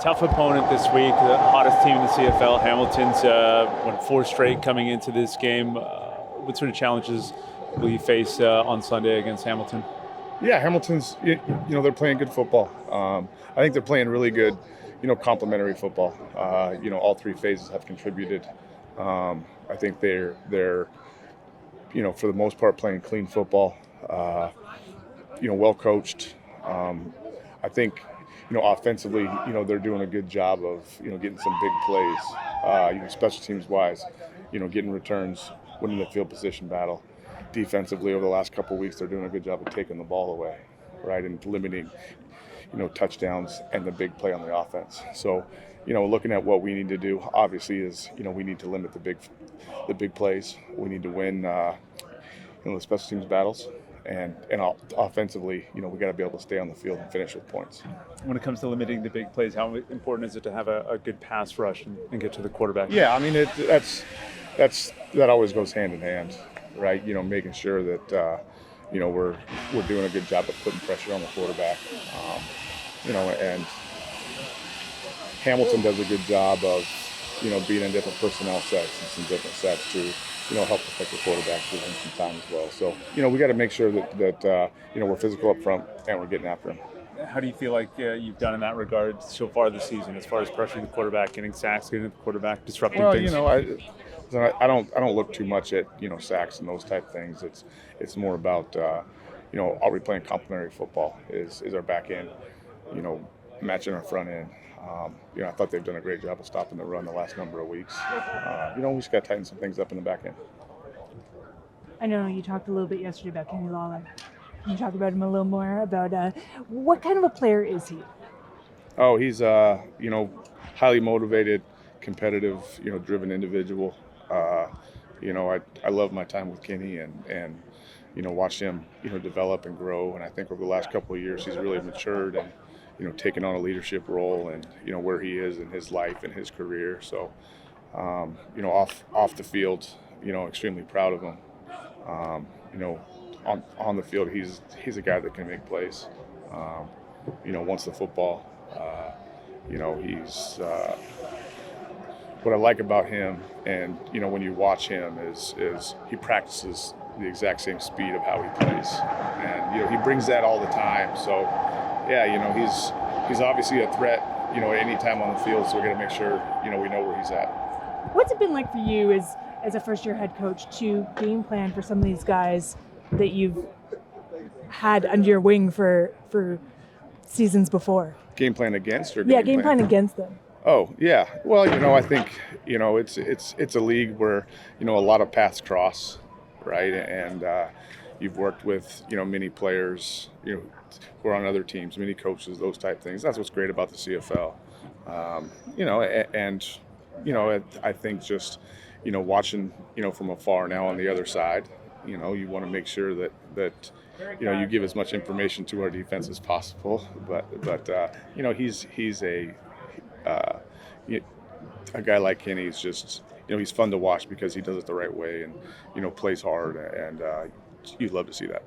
Tough opponent this week, the hottest team in the CFL. Hamilton's won 4 straight coming into this game. What sort of challenges will you face on Sunday against Hamilton? Yeah, Hamilton's, they're playing good football. I think they're playing really good, complementary football. All 3 phases have contributed. I think they're for the most part, playing clean football, well coached. I think, offensively, they're doing a good job of, getting some big plays, special teams wise, getting returns, winning the field position battle. Defensively, over the last couple of weeks, they're doing a good job of taking the ball away, right, and limiting, touchdowns and the big play on the offense. So, looking at what we need to do, obviously, is, we need to limit the big plays. We need to win, the special teams battles. And offensively, we got to be able to stay on the field and finish with points. When it comes to limiting the big plays, how important is it to have a good pass rush and get to the quarterback? Yeah, I mean, that always goes hand in hand, right? Making sure that we're doing a good job of putting pressure on the quarterback. And Hamilton does a good job of being in different personnel sets and some different sets to help protect the quarterback for some time as well. So, we got to make sure that we're physical up front and we're getting after him. How do you feel like you've done in that regard so far this season, as far as pressuring the quarterback, getting sacks, getting the quarterback, disrupting things? I don't look too much at sacks and those type things. It's more about are we playing complementary football? Is our back end matching our front end? I thought they've done a great job of stopping the run the last number of weeks. We just got to tighten some things up in the back end. I know you talked a little bit yesterday about Kenny Lawler. Can you talk about him a little more? About what kind of a player is he? Oh, he's highly motivated, competitive, driven individual. I love my time with Kenny and watched him develop and grow. And I think over the last couple of years he's really matured and taking on a leadership role and where he is in his life and his career. So off the field, extremely proud of him. On the field, he's a guy that can make plays. Once the football, he's what I like about him, and when you watch him is he practices the exact same speed of how he plays, and he brings that all the time. So yeah, he's obviously a threat, at any time on the field. So we got to make sure we know where he's at. What's it been like for you as a first-year head coach to game plan for some of these guys that you've had under your wing for seasons before? Game plan against or game plan against them. Oh yeah, well I think it's a league where a lot of paths cross, right? And you've worked with many players who are on other teams, many coaches, those type things. That's what's great about the CFL. I think just watching from afar now on the other side, you want to make sure that you give as much information to our defense as possible. But he's a guy like Kenny is just he's fun to watch because he does it the right way and plays hard, and you'd love to see that.